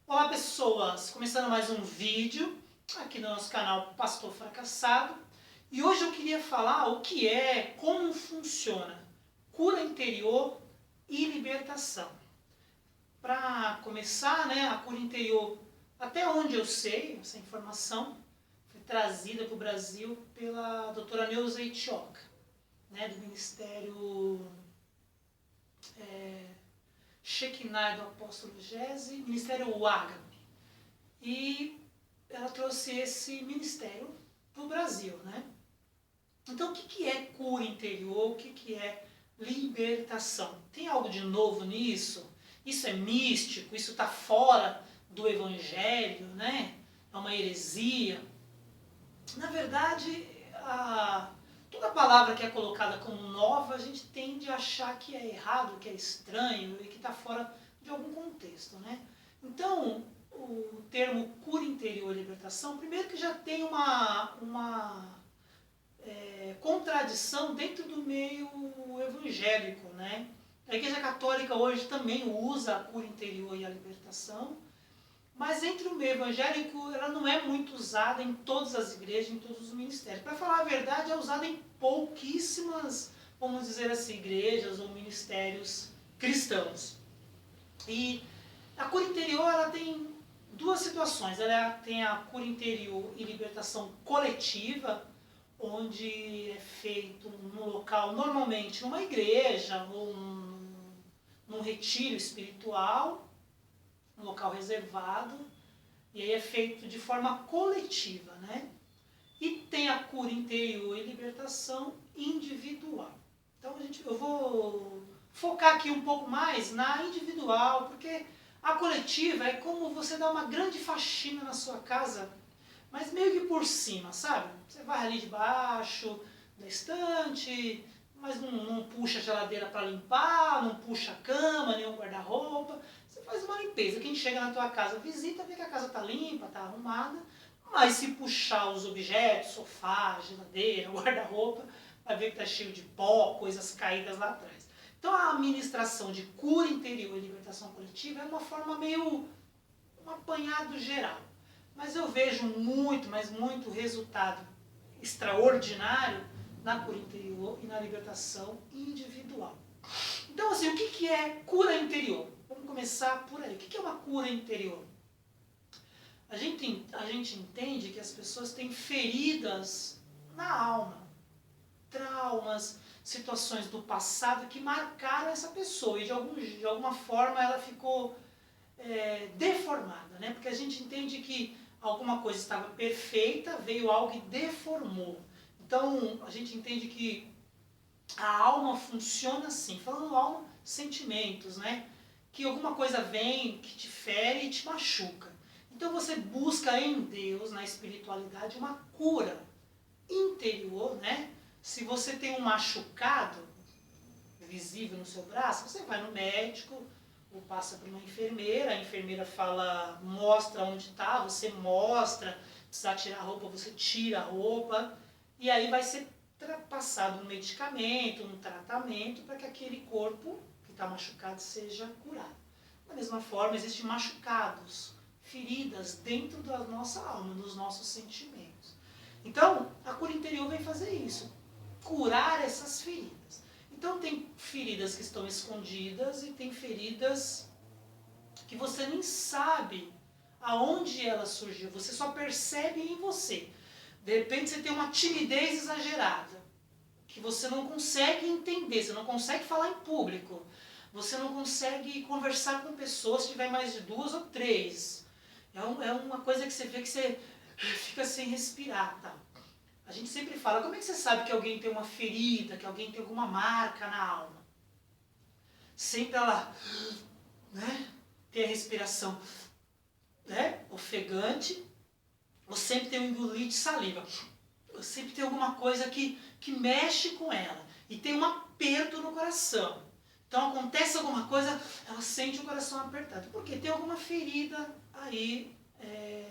Olá pessoas, começando mais um vídeo aqui no nosso canal Pastor Fracassado. E hoje eu queria falar o que é, como funciona cura interior e libertação. Para começar, a cura interior, até onde eu sei, essa informação foi trazida para o Brasil pela doutora Neuza Itioca, do Ministério Shekinah do Apóstolo Gese, Ministério Wagam. E ela trouxe esse ministério para o Brasil, Então, o que é cura interior? O que é libertação? Tem algo de novo nisso? Isso é místico? Isso está fora do Evangelho, É uma heresia? Na verdade, toda palavra que é colocada como nova, a gente tende a achar que é errado, que é estranho e que está fora de algum contexto, Então, o termo cura interior e libertação, primeiro que já tem uma contradição dentro do meio evangélico, A Igreja Católica hoje também usa a cura interior e a libertação, mas entre o meio evangélico ela não é muito usada em todas as igrejas, em todos os ministérios. Para falar a verdade, é usada em pouquíssimas, vamos dizer assim, igrejas ou ministérios cristãos. E a cura interior ela tem duas situações. Ela tem a cura interior e libertação coletiva, onde é feito num local, normalmente numa igreja ou num retiro espiritual, um local reservado, e aí é feito de forma coletiva, E tem a cura interior e libertação individual. Então eu vou focar aqui um pouco mais na individual, porque a coletiva é como você dá uma grande faxina na sua casa, mas meio que por cima, sabe? Você vai ali debaixo da estante, mas não puxa a geladeira para limpar, não puxa a cama, nem o guarda-roupa. Você faz uma limpeza. Quem chega na tua casa visita, vê que a casa está limpa, está arrumada, mas se puxar os objetos, sofá, geladeira, guarda-roupa, vai ver que está cheio de pó, coisas caídas lá atrás. Então a administração de cura interior e libertação coletiva é uma forma meio um apanhado geral. Mas eu vejo muito, mas muito resultado extraordinário na cura interior e na libertação individual. Então, assim, o que é cura interior? Vamos começar por aí. O que é uma cura interior? A gente entende que as pessoas têm feridas na alma, traumas, situações do passado que marcaram essa pessoa e de alguma forma ela ficou deformada, Porque a gente entende que alguma coisa estava perfeita, veio algo e deformou. Então, a gente entende que a alma funciona assim, falando alma, sentimentos, Que alguma coisa vem, que te fere e te machuca. Então você busca em Deus, na espiritualidade, uma cura interior, Se você tem um machucado visível no seu braço, você vai no médico, ou passa por uma enfermeira, a enfermeira fala, mostra onde está, você mostra, precisar tirar a roupa, você tira a roupa, e aí vai ser passado um medicamento, um tratamento, para que aquele corpo que está machucado seja curado. Da mesma forma, existem machucados, feridas dentro da nossa alma, dos nossos sentimentos. Então, a cura interior vem fazer isso, curar essas feridas. Então tem feridas que estão escondidas e tem feridas que você nem sabe aonde ela surgiu, você só percebe em você. De repente você tem uma timidez exagerada, que você não consegue entender, você não consegue falar em público, você não consegue conversar com pessoas se tiver mais de 2 ou 3. É uma coisa que você vê que você fica sem respirar, tá? A gente sempre fala, como é que você sabe que alguém tem uma ferida, que alguém tem alguma marca na alma? Sempre ela, tem a respiração, ofegante, ou sempre tem um engolir de saliva. Ou sempre tem alguma coisa que mexe com ela. E tem um aperto no coração. Então acontece alguma coisa, ela sente o coração apertado. Porque tem alguma ferida aí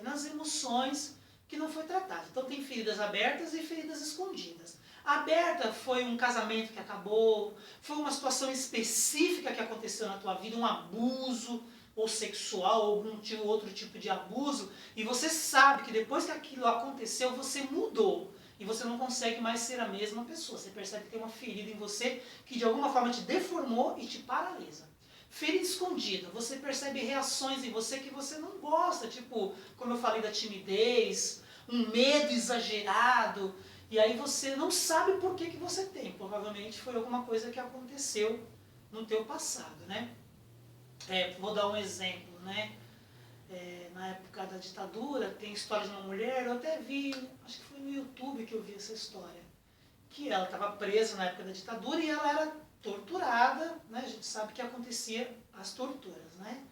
nas emoções que não foi tratada. Então tem feridas abertas e feridas escondidas. A aberta foi um casamento que acabou, foi uma situação específica que aconteceu na tua vida, um abuso, ou sexual, ou algum outro tipo de abuso, e você sabe que depois que aquilo aconteceu, você mudou. E você não consegue mais ser a mesma pessoa. Você percebe que tem uma ferida em você que de alguma forma te deformou e te paralisa. Ferida escondida, você percebe reações em você que você não gosta, tipo, como eu falei da timidez, um medo exagerado, e aí você não sabe por que você tem. Provavelmente foi alguma coisa que aconteceu no teu passado, né? Vou dar um exemplo, né? Na época da ditadura, tem história de uma mulher, eu até vi, acho que foi no YouTube que eu vi essa história, que ela estava presa na época da ditadura e ela era torturada, né? A gente sabe que acontecia as torturas, né?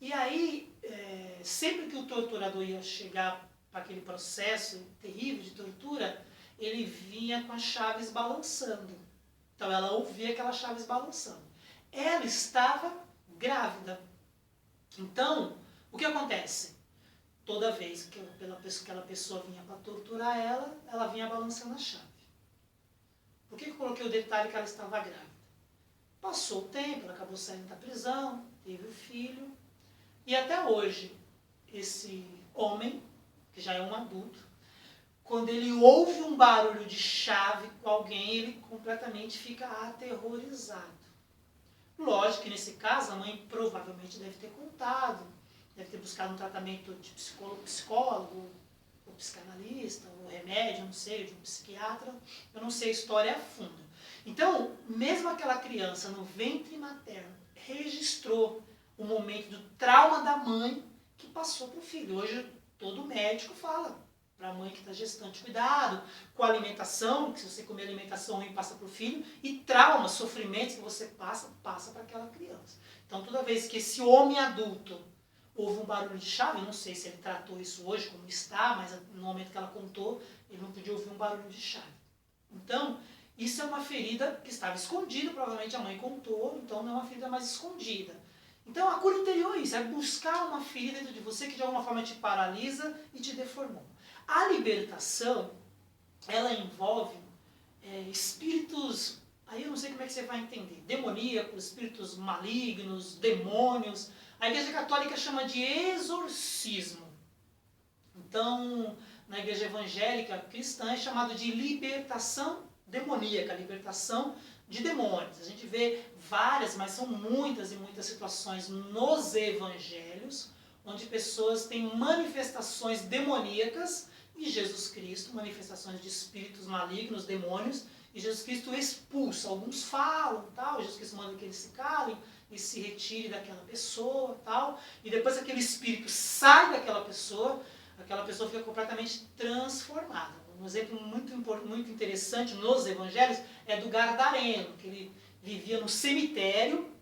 E aí, sempre que o torturador ia chegar para aquele processo terrível de tortura, ele vinha com as chaves balançando. Então ela ouvia aquelas chaves balançando. Ela estava grávida. Então, o que acontece? Toda vez que aquela pessoa vinha para torturar ela vinha balançando a chave. Por que eu coloquei o detalhe que ela estava grávida? Passou o tempo, ela acabou saindo da prisão, teve o filho, e até hoje, esse homem, que já é um adulto, quando ele ouve um barulho de chave com alguém, ele completamente fica aterrorizado. Lógico que nesse caso a mãe provavelmente deve ter contado, deve ter buscado um tratamento de psicólogo, ou psicanalista, ou remédio, não sei, de um psiquiatra, eu não sei a história a fundo. Então, mesmo aquela criança no ventre materno registrou o momento do trauma da mãe que passou para o filho. Hoje todo médico fala para a mãe que está gestante, cuidado com a alimentação, que se você comer alimentação ruim passa para o filho, e traumas, sofrimentos que você passa para aquela criança. Então toda vez que esse homem adulto houve um barulho de chave, eu não sei se ele tratou isso hoje como está, mas no momento que ela contou, ele não podia ouvir um barulho de chave. Então, isso é uma ferida que estava escondida, provavelmente a mãe contou, então não é uma ferida mais escondida. Então a cura interior é isso, é buscar uma ferida dentro de você que de alguma forma te paralisa e te deformou. A libertação, ela envolve espíritos, aí eu não sei como é que você vai entender, demoníacos, espíritos malignos, demônios. A Igreja Católica chama de exorcismo. Então, na Igreja Evangélica Cristã é chamado de libertação demoníaca, libertação de demônios. A gente vê várias, mas são muitas e muitas situações nos evangelhos, onde pessoas têm manifestações demoníacas e Jesus Cristo, manifestações de espíritos malignos, demônios, e Jesus Cristo expulsa. Alguns falam, tal, Jesus Cristo manda que eles se calem e se retire daquela pessoa, tal, e depois aquele espírito sai daquela pessoa fica completamente transformada. Um exemplo muito interessante nos evangelhos é do Gadareno, que ele vivia no cemitério,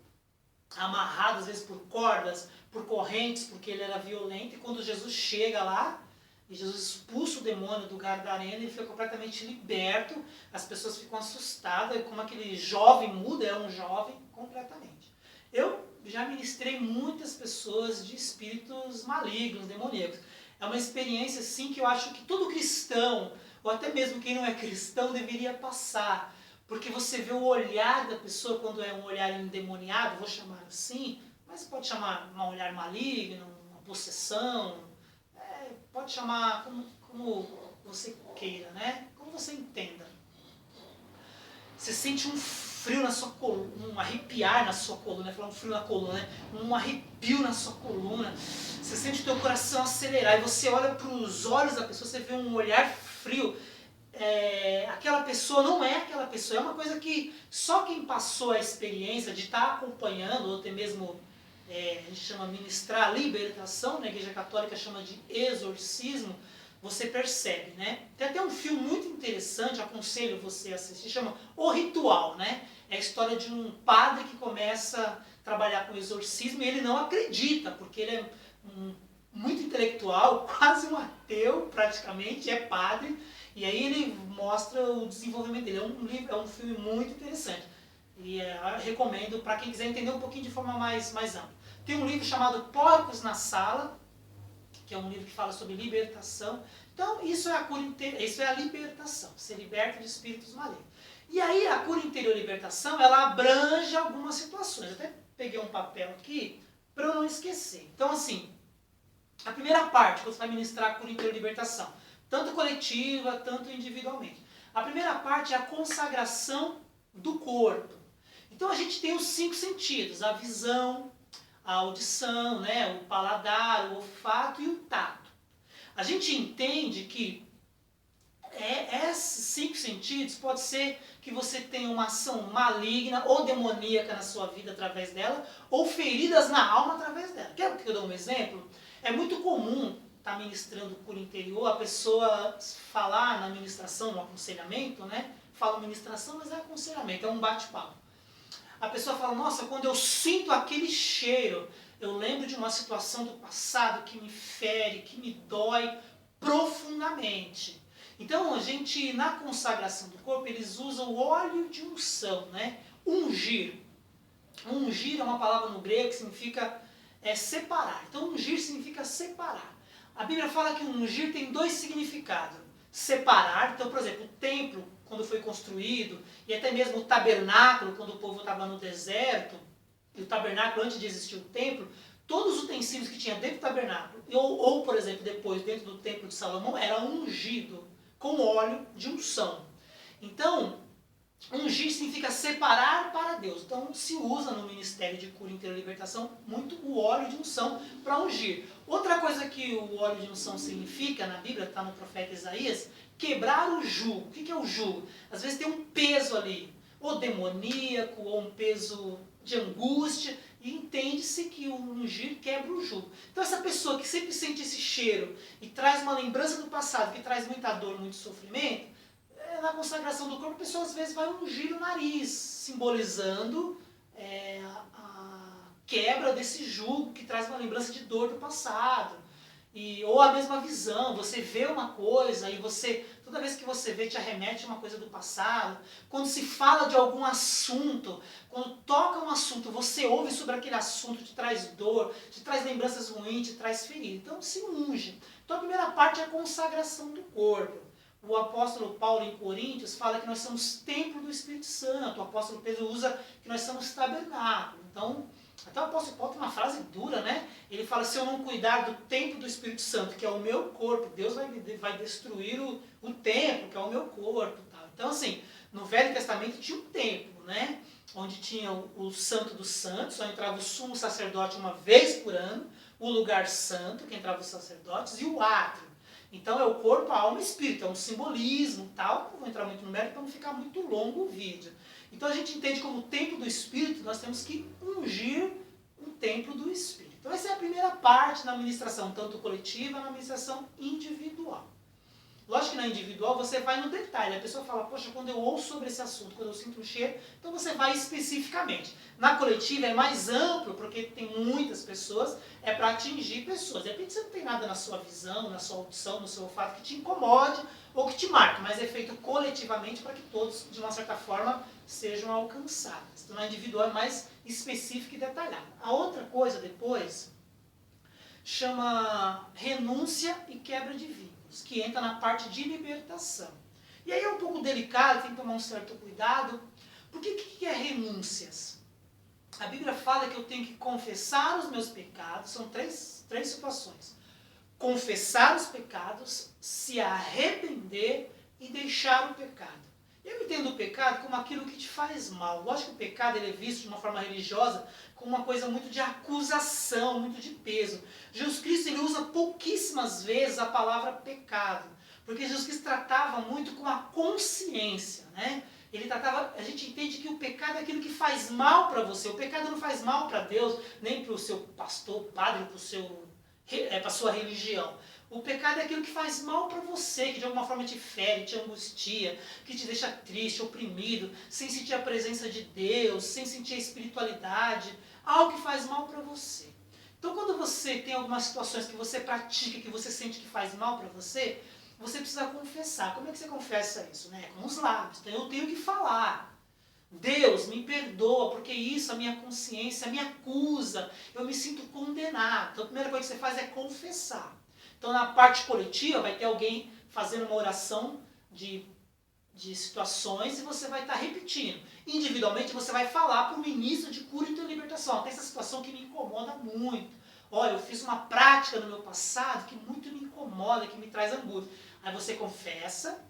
amarrado às vezes por cordas, por correntes, porque ele era violento, e quando Jesus chega lá, e Jesus expulsa o demônio do Gadareno, ele fica completamente liberto, as pessoas ficam assustadas, como aquele jovem muda, é um jovem completamente. Eu já ministrei muitas pessoas de espíritos malignos, demoníacos. É uma experiência, sim, que eu acho que todo cristão, ou até mesmo quem não é cristão, deveria passar. Porque você vê o olhar da pessoa quando é um olhar endemoniado, vou chamar assim, mas pode chamar um olhar maligno, uma possessão, pode chamar como você queira, né? Como você entenda. Você sente um frio na sua coluna, um arrepiar na sua coluna, falar um frio na coluna, né? Um arrepio na sua coluna. Você sente o teu coração acelerar e você olha para os olhos da pessoa, você vê um olhar frio. Aquela pessoa não é aquela pessoa, é uma coisa que só quem passou a experiência de estar acompanhando, ou até mesmo, a gente chama ministrar a libertação, na Igreja Católica chama de exorcismo, você percebe, né? Tem até um filme muito interessante, aconselho você a assistir, chama O Ritual, né? É a história de um padre que começa a trabalhar com exorcismo e ele não acredita, porque ele é muito intelectual, quase um ateu praticamente, é padre, e aí ele mostra o desenvolvimento dele. É um filme muito interessante. E eu recomendo para quem quiser entender um pouquinho de forma mais ampla. Tem um livro chamado Porcos na Sala, que é um livro que fala sobre libertação. Então, isso é a cura isso é a libertação, ser liberto de espíritos malignos. E aí, a cura interior e libertação, ela abrange algumas situações. Eu até peguei um papel aqui para eu não esquecer. Então, assim, a primeira parte, quando você vai ministrar a cura interior e libertação, tanto coletiva, tanto individualmente. A primeira parte é a consagração do corpo. Então a gente tem os 5 sentidos, a visão, a audição, né, o paladar, o olfato e o tato. A gente entende que esses 5 sentidos pode ser que você tenha uma ação maligna ou demoníaca na sua vida através dela, ou feridas na alma através dela. Quer que eu dê um exemplo? É muito comum estar ministrando cura interior, a pessoa falar na ministração, no aconselhamento, né? Fala ministração, mas é aconselhamento, é um bate-papo. A pessoa fala, nossa, quando eu sinto aquele cheiro, eu lembro de uma situação do passado que me fere, que me dói profundamente. Então, a gente, na consagração do corpo, eles usam o óleo de unção, né? Ungir. Ungir é uma palavra no grego que significa separar. Então, ungir significa separar. A Bíblia fala que ungir tem 2 significados. Separar, então, por exemplo, o templo, quando foi construído, e até mesmo o tabernáculo, quando o povo estava no deserto, e o tabernáculo, antes de existir o templo, todos os utensílios que tinha dentro do tabernáculo, ou por exemplo, depois, dentro do templo de Salomão, era ungido com óleo de unção. Então, ungir significa separar para Deus. Então, se usa no ministério de cura interior e libertação muito o óleo de unção para ungir. Outra coisa que o óleo de unção significa na Bíblia, está no profeta Isaías, quebrar o jugo. O que é o jugo? Às vezes tem um peso ali, ou demoníaco, ou um peso de angústia, e entende-se que o ungir quebra o jugo. Então essa pessoa que sempre sente esse cheiro e traz uma lembrança do passado, que traz muita dor, muito sofrimento, na consagração do corpo, a pessoa às vezes vai ungir o nariz, simbolizando a quebra desse jugo que traz uma lembrança de dor do passado. Ou a mesma visão, você vê uma coisa e toda vez que você vê, te arremete a uma coisa do passado. Quando se fala de algum assunto, quando toca um assunto, você ouve sobre aquele assunto, te traz dor, te traz lembranças ruins, te traz ferida. Então se unge. Então a primeira parte é a consagração do corpo. O apóstolo Paulo em Coríntios fala que nós somos templo do Espírito Santo. O apóstolo Pedro usa que nós somos tabernáculo. Então, até o apóstolo Paulo tem uma frase dura, né? Ele fala, se eu não cuidar do templo do Espírito Santo, que é o meu corpo, Deus vai destruir o templo, que é o meu corpo. Tá? Então, assim, no Velho Testamento tinha um templo, né? Onde tinha o Santo dos Santos, só entrava o sumo sacerdote uma vez por ano, o lugar santo, que entrava os sacerdotes, e o átrio. Então é o corpo, a alma e o espírito, é um simbolismo tal, não vou entrar muito no mérito para não ficar muito longo o vídeo. Então a gente entende como o templo do espírito, nós temos que ungir o templo do espírito. Então essa é a primeira parte na administração, tanto coletiva, na administração individual. Lógico que na individual você vai no detalhe, a pessoa fala, poxa, quando eu ouço sobre esse assunto, quando eu sinto um cheiro, então você vai especificamente. Na coletiva é mais amplo, porque tem muitas pessoas, é para atingir pessoas. De repente você não tem nada na sua visão, na sua audição, no seu olfato que te incomode ou que te marque, mas é feito coletivamente para que todos, de uma certa forma, sejam alcançados. Então na individual é mais específico e detalhado. A outra coisa depois chama renúncia e quebra de vínculos, que entra na parte de libertação. E aí é um pouco delicado, tem que tomar um certo cuidado, porque o que é renúncias? A Bíblia fala que eu tenho que confessar os meus pecados, são três situações. Confessar os pecados, se arrepender e deixar o pecado. Eu entendo o pecado como aquilo que te faz mal. Lógico que o pecado ele é visto de uma forma religiosa como uma coisa muito de acusação, muito de peso. Jesus Cristo ele usa pouquíssimas vezes a palavra pecado, porque Jesus Cristo tratava muito com a consciência, né? Ele tratava, a gente entende que o pecado é aquilo que faz mal para você. O pecado não faz mal para Deus, nem para o seu pastor, padre, para a sua religião. O pecado é aquilo que faz mal para você, que de alguma forma te fere, te angustia, que te deixa triste, oprimido, sem sentir a presença de Deus, sem sentir a espiritualidade, algo que faz mal para você. Então quando você tem algumas situações que você pratica, que você sente que faz mal para você, você precisa confessar. Como é que você confessa isso? Né? Com os lábios. Então eu tenho que falar. Deus, me perdoa, porque isso, a minha consciência me acusa, eu me sinto condenado. Então a primeira coisa que você faz é confessar. Então na parte coletiva vai ter alguém fazendo uma oração de de situações e você vai estar repetindo. Individualmente você vai falar para o ministro de cura e de libertação. Tem essa situação que me incomoda muito. Olha, eu fiz uma prática no meu passado que muito me incomoda, que me traz angústia. Aí você confessa,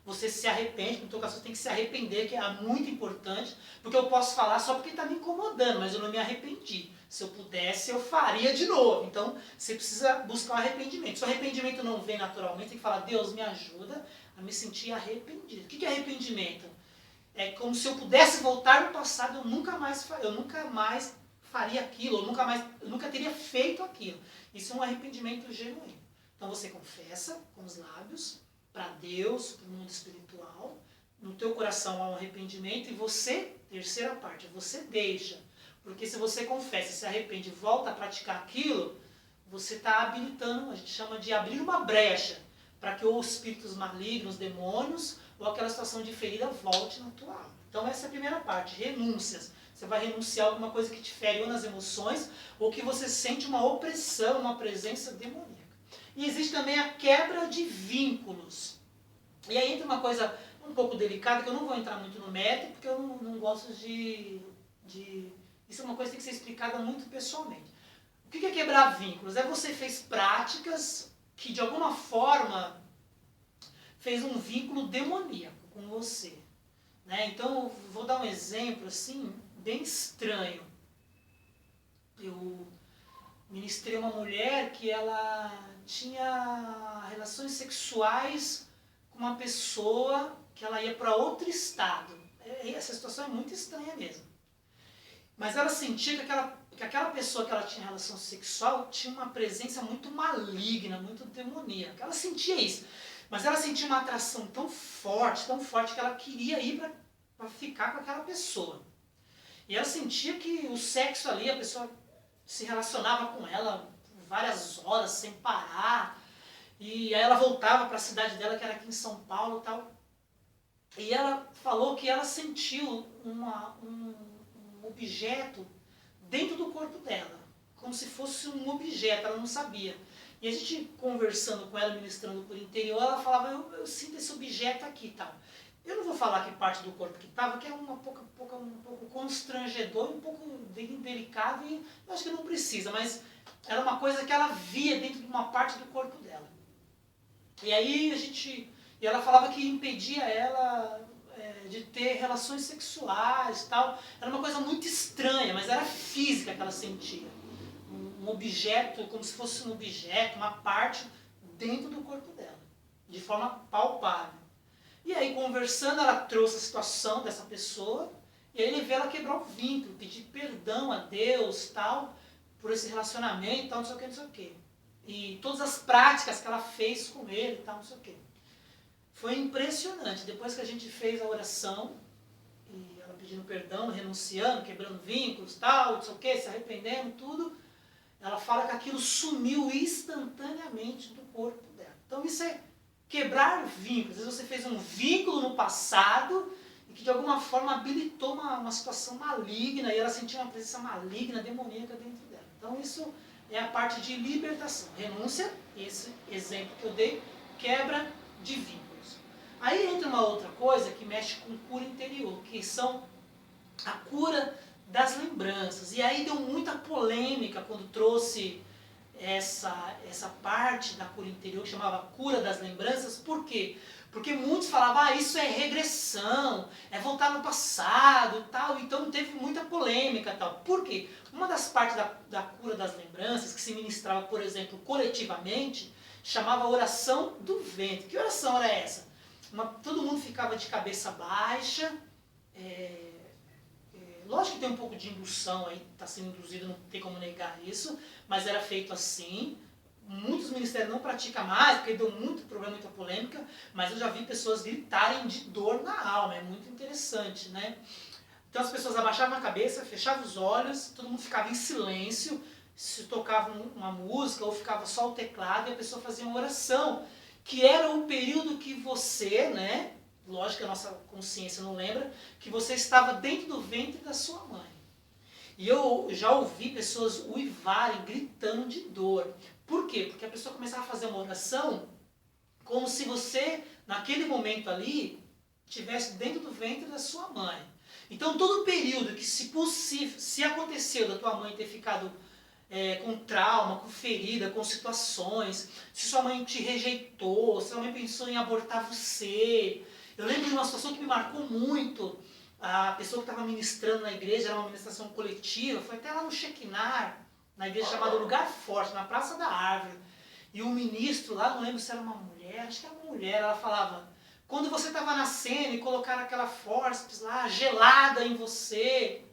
você se arrepende, no teu caso você tem que se arrepender, que é muito importante, porque eu posso falar só porque está me incomodando, mas eu não me arrependi. Se eu pudesse, eu faria de novo. Então, você precisa buscar o arrependimento. Se o arrependimento não vem naturalmente, tem que falar, Deus me ajuda a me sentir arrependido. O que é arrependimento? É como se eu pudesse voltar no passado, eu nunca mais faria aquilo, eu nunca teria feito aquilo. Isso é um arrependimento genuíno. Então você confessa com os lábios, para Deus, para o mundo espiritual, no teu coração há um arrependimento e você, terceira parte, você deixa. Porque se você confessa, se arrepende e volta a praticar aquilo, você está habilitando, a gente chama de abrir uma brecha, para que os espíritos malignos, demônios, ou aquela situação de ferida volte na tua alma. Então essa é a primeira parte, renúncias. Você vai renunciar a alguma coisa que te fere ou nas emoções, ou que você sente uma opressão, uma presença demoníaca. E existe também a quebra de vínculos. E aí entra uma coisa um pouco delicada, que eu não vou entrar muito no mérito, porque eu não gosto de... Isso é uma coisa que tem que ser explicada muito pessoalmente. O que é quebrar vínculos? É você fez práticas que de alguma forma fez um vínculo demoníaco com você. Né? Então, eu vou dar um exemplo assim, bem estranho. Eu ministrei uma mulher que ela tinha relações sexuais com uma pessoa que ela ia para outro estado. Essa situação é muito estranha mesmo. Mas ela sentia que aquela pessoa que ela tinha relação sexual tinha uma presença muito maligna, muito demoníaca. Ela sentia isso. Mas ela sentia uma atração tão forte que ela queria ir para ficar com aquela pessoa. E ela sentia que o sexo ali, a pessoa se relacionava com ela várias horas sem parar. E aí ela voltava para a cidade dela, que era aqui em São Paulo e tal. E ela falou que ela sentiu um objeto dentro do corpo dela, como se fosse um objeto, ela não sabia. E a gente conversando com ela, ministrando por interior, ela falava, eu sinto esse objeto aqui e tal. Eu não vou falar que parte do corpo que estava, que é um pouco constrangedor, um pouco delicado, e eu acho que não precisa, mas era uma coisa que ela via dentro de uma parte do corpo dela. E aí e ela falava que impedia ela de ter relações sexuais e tal. Era uma coisa muito estranha, mas era física que ela sentia. Um objeto, como se fosse um objeto, uma parte dentro do corpo dela, de forma palpável. E aí, conversando, ela trouxe a situação dessa pessoa, e aí ele veio ela quebrar o vínculo, pedir perdão a Deus, tal, por esse relacionamento, tal, não sei o que, não sei o que. E todas as práticas que ela fez com ele, tal, não sei o que. Foi impressionante. Depois que a gente fez a oração, e ela pedindo perdão, renunciando, quebrando vínculos, tal, não sei o que, se arrependendo, tudo, ela fala que aquilo sumiu instantaneamente do corpo dela. Então isso é quebrar vínculos. Às vezes você fez um vínculo no passado e que de alguma forma habilitou uma situação maligna e ela sentiu uma presença maligna, demoníaca dentro dela. Então isso é a parte de libertação. Renúncia, esse exemplo que eu dei, quebra de vínculos. Aí entra uma outra coisa que mexe com cura interior, que são a cura das lembranças. E aí deu muita polêmica quando trouxe essa parte da cura interior, que chamava cura das lembranças. Por quê? Porque muitos falavam, isso é regressão, é voltar no passado, tal. Então teve muita polêmica, tal. Por quê? Uma das partes da cura das lembranças, que se ministrava, por exemplo, coletivamente, chamava oração do ventre. Que oração era essa? Todo mundo ficava de cabeça baixa, lógico que tem um pouco de indução aí, está sendo induzido, não tem como negar isso, mas era feito assim. Muitos ministérios não praticam mais, porque deu muito problema, muita polêmica, mas eu já vi pessoas gritarem de dor na alma, é muito interessante, né? Então as pessoas abaixavam a cabeça, fechavam os olhos, todo mundo ficava em silêncio, se tocava uma música ou ficava só o teclado e a pessoa fazia uma oração, que era o período que você, né? Lógico que a nossa consciência não lembra, que você estava dentro do ventre da sua mãe. E eu já ouvi pessoas uivarem, gritando de dor. Por quê? Porque a pessoa começava a fazer uma oração como se você, naquele momento ali, estivesse dentro do ventre da sua mãe. Então, todo o período que, se possível, se aconteceu da tua mãe ter ficado com trauma, com ferida, com situações, se sua mãe te rejeitou, se sua mãe pensou em abortar você. Eu lembro de uma situação que me marcou muito. A pessoa que estava ministrando na igreja, era uma ministração coletiva, foi até lá no Shekinah, na igreja chamada Lugar Forte, na Praça da Árvore. E o ministro lá, não lembro se era uma mulher, acho que era uma mulher, ela falava: quando você estava nascendo e colocaram aquela fórceps lá, gelada em você,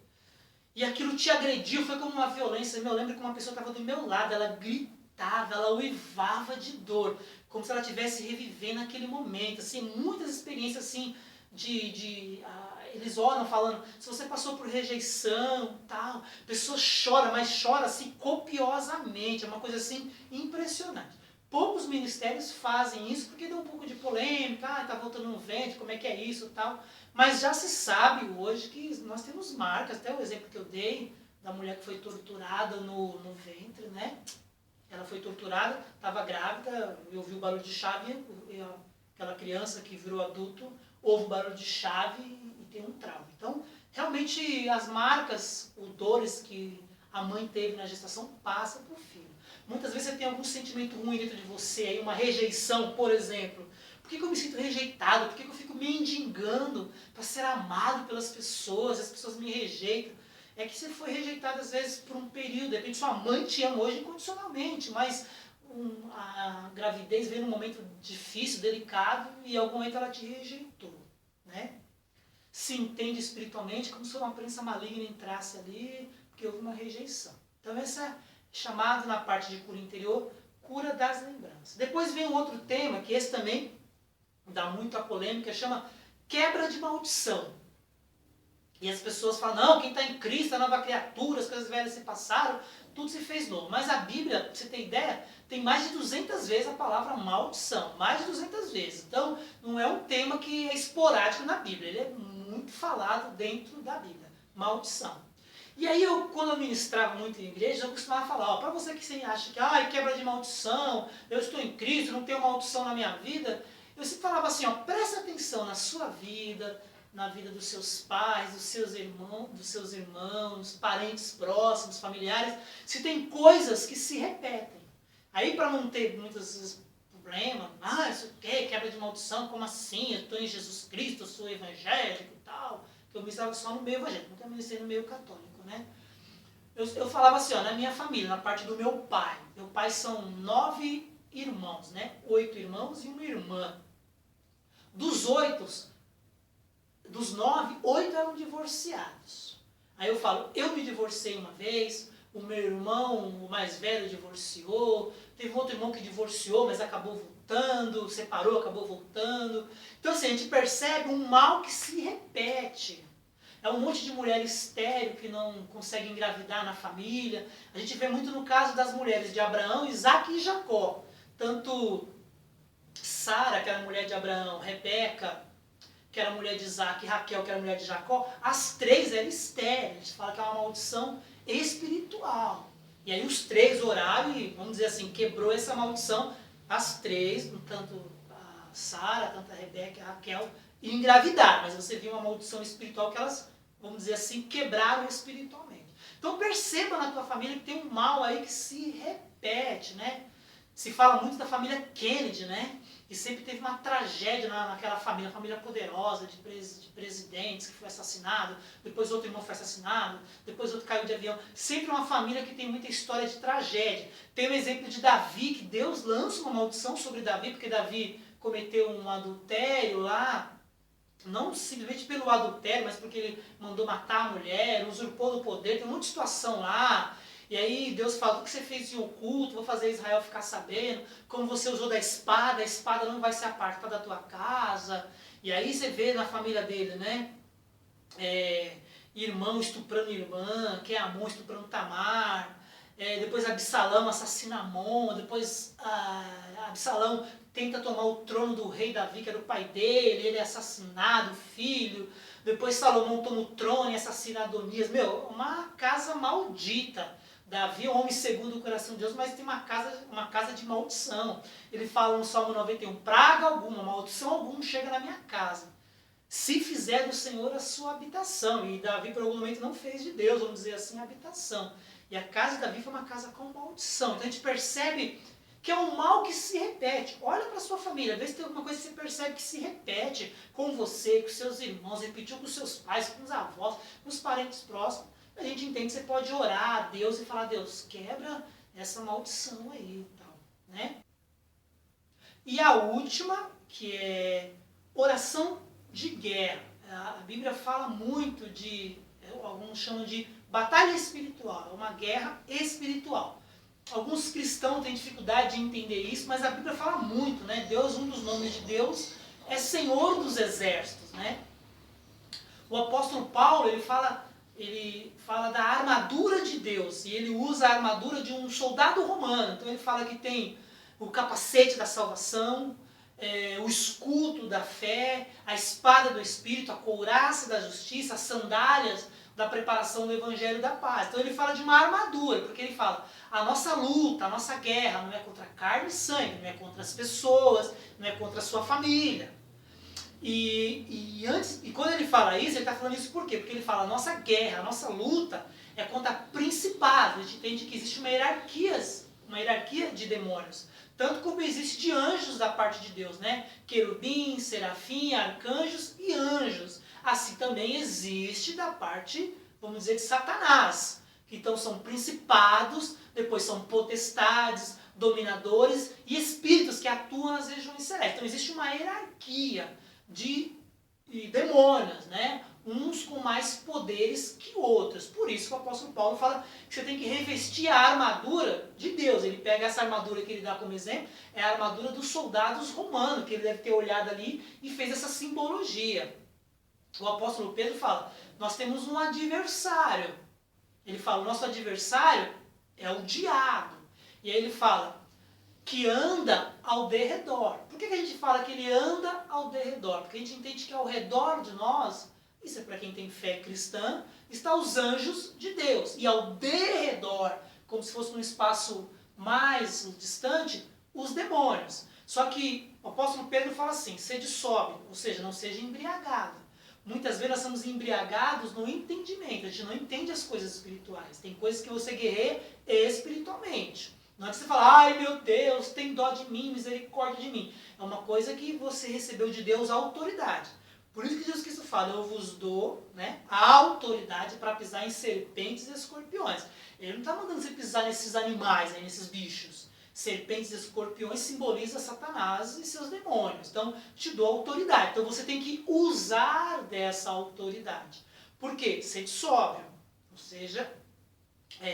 e aquilo te agrediu, foi como uma violência. Eu lembro que uma pessoa estava do meu lado, ela gritava, ela uivava de dor, como se ela estivesse revivendo aquele momento. Assim, muitas experiências assim, eles oram falando, se você passou por rejeição, tal, a pessoa chora, mas chora assim copiosamente, é uma coisa assim impressionante. Poucos ministérios fazem isso porque dá um pouco de polêmica, tá voltando no ventre, como é que é isso, tal. Mas já se sabe hoje que nós temos marcas, até o exemplo que eu dei da mulher que foi torturada no ventre, né? Ela foi torturada, estava grávida, eu vi o barulho de chave, aquela criança que virou adulto, ouve o barulho de chave e tem um trauma. Então, realmente, as marcas, os dores que a mãe teve na gestação, passam para o filho. Muitas vezes você tem algum sentimento ruim dentro de você, aí uma rejeição, por exemplo. Por que eu me sinto rejeitado? Por que eu fico mendigando para ser amado pelas pessoas? As pessoas me rejeitam. É que você foi rejeitado às vezes por um período. De repente sua mãe te ama hoje incondicionalmente, mas a gravidez veio num momento difícil, delicado, e em algum momento ela te rejeitou, né? Se entende espiritualmente como se uma presença maligna entrasse ali, porque houve uma rejeição. Então essa é chamada na parte de cura interior, cura das lembranças. Depois vem um outro tema, que esse também dá muito a polêmica, chama quebra de maldição. E as pessoas falam, não, quem está em Cristo é nova criatura, as coisas velhas se passaram, tudo se fez novo. Mas a Bíblia, pra você ter ideia, tem mais de 200 vezes a palavra maldição, mais de 200 vezes. Então, não é um tema que é esporádico na Bíblia, ele é muito falado dentro da Bíblia, maldição. E aí, quando eu ministrava muito em igreja, eu costumava falar, para você que acha que quebra de maldição, eu estou em Cristo, não tenho maldição na minha vida, eu sempre falava assim, presta atenção na sua vida, na vida dos seus pais, dos seus irmãos, parentes próximos, familiares, se tem coisas que se repetem. Aí, para não ter muitos problemas, isso aqui, quebra de maldição, como assim? Eu estou em Jesus Cristo, eu sou evangélico e tal, que eu ministrava só no meio evangélico, nunca ministrei no meio católico, né? Eu falava assim, na minha família, na parte do meu pai são 9 irmãos, né? 8 irmãos e uma irmã. Dos 9, 8 eram divorciados. Aí eu falo, eu me divorciei uma vez, o meu irmão, o mais velho, divorciou, teve outro irmão que divorciou, mas acabou voltando, separou, acabou voltando. Então assim, a gente percebe um mal que se repete. É um monte de mulher estéril que não consegue engravidar na família. A gente vê muito no caso das mulheres de Abraão, Isaac e Jacó. Tanto Sara, que era mulher de Abraão, Rebeca, que era mulher de Isaac, e Raquel, que era mulher de Jacó, as 3 eram estéreis. A gente fala que é uma maldição espiritual. E aí os 3 oraram e, vamos dizer assim, quebrou essa maldição. As 3, tanto a Sara, tanto a Rebeca e a Raquel, e engravidar, mas você viu uma maldição espiritual que elas, vamos dizer assim, quebraram espiritualmente. Então perceba na tua família que tem um mal aí que se repete, né? Se fala muito da família Kennedy, né? Que sempre teve uma tragédia naquela família poderosa de presidentes que foi assassinado, depois outro irmão foi assassinado, depois outro caiu de avião. Sempre uma família que tem muita história de tragédia. Tem o exemplo de Davi, que Deus lança uma maldição sobre Davi, porque Davi cometeu um adultério lá, não simplesmente pelo adultério, mas porque ele mandou matar a mulher, usurpou do poder, tem muita situação lá. E aí Deus fala, o que você fez em oculto, vou fazer Israel ficar sabendo, como você usou da espada, a espada não vai se apartar da tua casa. E aí você vê na família dele, né? Irmão estuprando irmã, que é Amon estuprando Tamar. Depois Absalão assassina Amon, depois Absalão tenta tomar o trono do rei Davi, que era o pai dele, ele é assassinado, filho. Depois Salomão toma o trono e assassina Adonias. Uma casa maldita. Davi é um homem segundo o coração de Deus, mas tem uma casa de maldição. Ele fala no Salmo 91, praga alguma, maldição alguma chega na minha casa. se fizer do Senhor a sua habitação. E Davi, por algum momento, não fez de Deus, vamos dizer assim, a habitação. E a casa de Davi foi uma casa com maldição. Então a gente percebe que é um mal que se repete. Olha para a sua família, vê se tem alguma coisa que você percebe que se repete com você, com seus irmãos, repetiu com seus pais, com os avós, com os parentes próximos. A gente entende que você pode orar a Deus e falar: Deus, quebra essa maldição aí e tal, né? E a última, que é oração de guerra. A Bíblia fala muito de, alguns chamam de batalha espiritual, é uma guerra espiritual. Alguns cristãos têm dificuldade de entender isso, mas a Bíblia fala muito, né? Deus, um dos nomes de Deus, é Senhor dos exércitos, né? O apóstolo Paulo, ele fala da armadura de Deus, e ele usa a armadura de um soldado romano. Então ele fala que tem o capacete da salvação, o escudo da fé, a espada do Espírito, a couraça da justiça, as sandálias da preparação do Evangelho da paz. Então ele fala de uma armadura, porque ele fala: a nossa luta, a nossa guerra não é contra carne e sangue, não é contra as pessoas, não é contra a sua família. E quando ele fala isso, ele está falando isso por quê? Porque ele fala: a nossa guerra, a nossa luta é contra principados. A gente entende que existe uma hierarquia de demônios. Tanto como existe de anjos da parte de Deus, né? Querubim, serafim, arcanjos e anjos. Assim também existe da parte, vamos dizer, de Satanás. Então são principados, depois são potestades, dominadores e espíritos que atuam nas regiões celestes. Então existe uma hierarquia de demônios, né? Uns com mais poderes que outros. Por isso que o apóstolo Paulo fala que você tem que revestir a armadura de Deus. Ele pega essa armadura que ele dá como exemplo, é a armadura dos soldados romanos, que ele deve ter olhado ali e fez essa simbologia. O apóstolo Pedro fala: nós temos um adversário. Ele fala: o nosso adversário é o diabo. E aí ele fala que anda ao derredor. Por que a gente fala que ele anda ao derredor? Porque a gente entende que ao redor de nós, isso é para quem tem fé cristã, está os anjos de Deus. E ao derredor, como se fosse um espaço mais distante, os demônios. Só que o apóstolo Pedro fala assim: sede sóbrio, ou seja, não seja embriagado. Muitas vezes nós estamos embriagados no entendimento, a gente não entende as coisas espirituais. Tem coisas que você guerreia espiritualmente. Não é que você fala: ai meu Deus, tem dó de mim, misericórdia de mim. É uma coisa que você recebeu de Deus a autoridade. Por isso que Jesus Cristo fala: eu vos dou, né, a autoridade para pisar em serpentes e escorpiões. Ele não está mandando você pisar nesses animais, né, nesses bichos. Serpentes e escorpiões simboliza Satanás e seus demônios. Então, te dou autoridade. Então, você tem que usar dessa autoridade. Por quê? Sede sóbrio. Ou seja,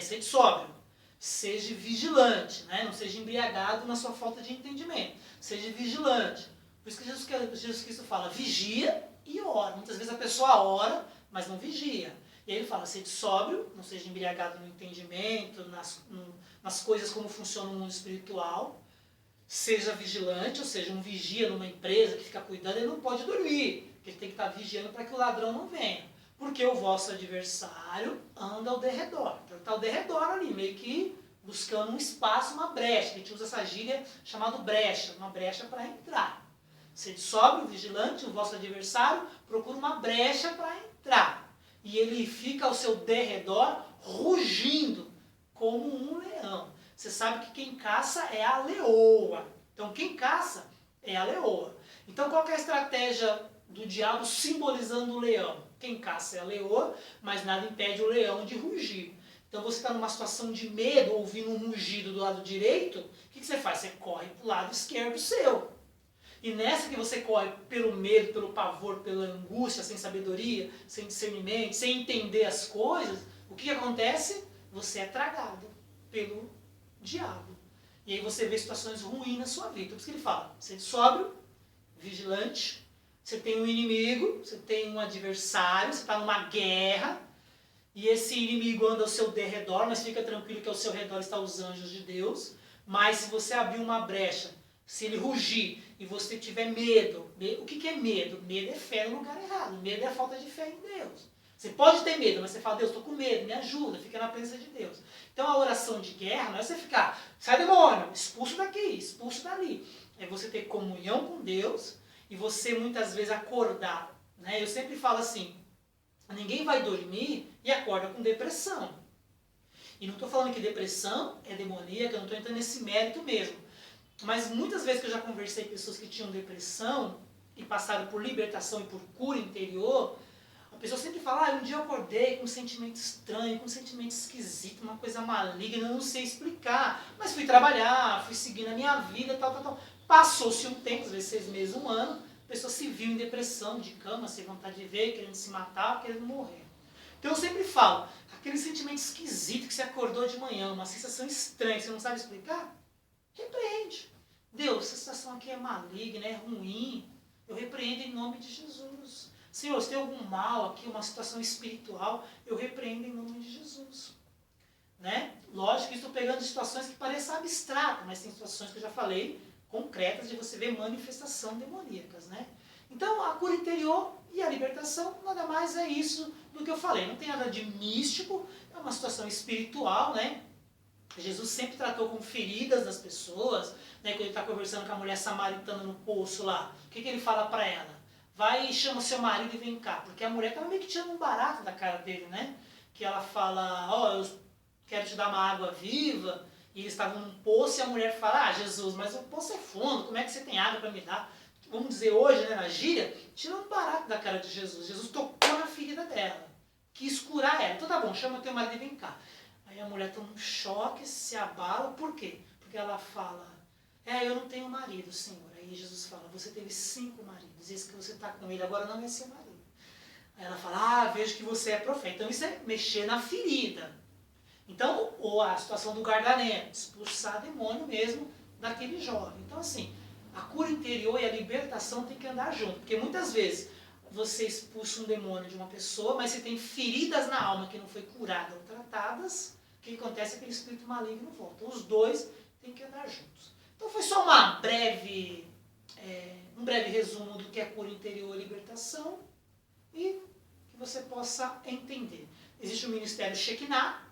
sede sóbrio. Seja vigilante, né? Não seja embriagado na sua falta de entendimento. Seja vigilante. Por isso que Jesus Cristo fala: vigia e ora. Muitas vezes a pessoa ora, mas não vigia. E aí ele fala: sede sóbrio, não seja embriagado no entendimento, nas coisas como funciona o mundo espiritual. Seja vigilante, ou seja, um vigia numa empresa que fica cuidando, ele não pode dormir. Ele tem que estar vigiando para que o ladrão não venha. Porque o vosso adversário anda ao derredor. Então ele está ao derredor ali, meio que buscando um espaço, uma brecha. A gente usa essa gíria chamada brecha, uma brecha para entrar. Sede sóbrio, vigilante, o vosso adversário procura uma brecha para entrar. E ele fica ao seu derredor rugindo como um leão. Você sabe que quem caça é a leoa. Então quem caça é a leoa. Então qual que é a estratégia do diabo simbolizando o leão? Quem caça é a leoa, mas nada impede o leão de rugir. Então você está numa situação de medo, ouvindo um rugido do lado direito, o que você faz? Você corre para o lado esquerdo seu. E nessa que você corre pelo medo, pelo pavor, pela angústia, sem sabedoria, sem discernimento, sem entender as coisas, o que acontece? Você é tragado pelo diabo. E aí você vê situações ruins na sua vida. Por isso que ele fala: seja sóbrio, vigilante, você tem um inimigo, você tem um adversário, você está numa guerra, e esse inimigo anda ao seu derredor, mas fica tranquilo que ao seu redor estão os anjos de Deus. Mas se você abrir uma brecha, se ele rugir e você tiver medo, o que é medo? Medo é fé no lugar errado, medo é a falta de fé em Deus. Você pode ter medo, mas você fala: Deus, estou com medo, me ajuda, fica na presença de Deus. Então a oração de guerra não é você ficar: sai demônio, expulso daqui, expulso dali. É você ter comunhão com Deus e você muitas vezes acordar né? Eu sempre falo assim, ninguém vai dormir e acorda com depressão. E não estou falando que depressão é demoníaca, eu não estou entrando nesse mérito mesmo. Mas muitas vezes que eu já conversei com pessoas que tinham depressão e passaram por libertação e por cura interior, a pessoa sempre fala, um dia eu acordei com um sentimento estranho, com um sentimento esquisito, uma coisa maligna, eu não sei explicar. Mas fui trabalhar, fui seguindo a minha vida, tal. Passou-se um tempo, às vezes 6 meses, 1 ano, a pessoa se viu em depressão, de cama, sem vontade de ver, querendo se matar, querendo morrer. Então eu sempre falo, aquele sentimento esquisito que você acordou de manhã, uma sensação estranha, que você não sabe explicar, repreende. Deus, essa situação aqui é maligna, é ruim, eu repreendo em nome de Jesus. Senhor, se tem algum mal aqui, uma situação espiritual, eu repreendo em nome de Jesus. Né? Lógico que estou pegando situações que parecem abstratas, mas tem situações que eu já falei, concretas, de você ver manifestação demoníacas. Né? Então, a cura interior e a libertação, nada mais é isso do que eu falei. Não tem nada de místico, é uma situação espiritual, né? Jesus sempre tratou com feridas das pessoas, né? Quando ele está conversando com a mulher samaritana no poço lá, o que ele fala para ela? Vai e chama seu marido e vem cá. Porque a mulher estava meio que tirando um barato da cara dele, né? Que ela fala, eu quero te dar uma água viva. E eles estavam num poço e a mulher fala, Jesus, mas o poço é fundo, como é que você tem água para me dar? Vamos dizer hoje, né, na gíria, tirando um barato da cara de Jesus. Jesus tocou na ferida dela, quis curar ela. Então tá bom, chama teu marido e vem cá. Aí a mulher toma um choque, se abala. Por quê? Porque ela fala, eu não tenho marido, Senhor. Aí Jesus fala, você teve 5 maridos, esse que você está com ele agora não é seu marido. Aí ela fala, vejo que você é profeta. Então isso é mexer na ferida. Então, ou a situação do Gardareno, expulsar demônio mesmo daquele jovem. Então assim, a cura interior e a libertação tem que andar junto. Porque muitas vezes você expulsa um demônio de uma pessoa, mas você tem feridas na alma que não foi curada ou tratadas, o que acontece é que aquele espírito maligno volta. Os dois têm que andar juntos. Então foi só um breve resumo do que é cura interior e libertação e que você possa entender. Existe o Ministério Shekinah,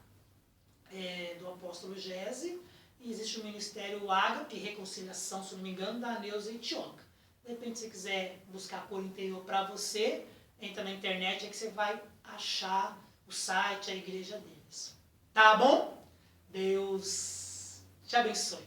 do apóstolo Gese, e existe o Ministério Ágape, Reconciliação, se não me engano, da Neuza Itioca. De repente, se você quiser buscar a cura interior para você, entra na internet, é que você vai achar o site, a igreja deles. Tá bom? Deus te abençoe.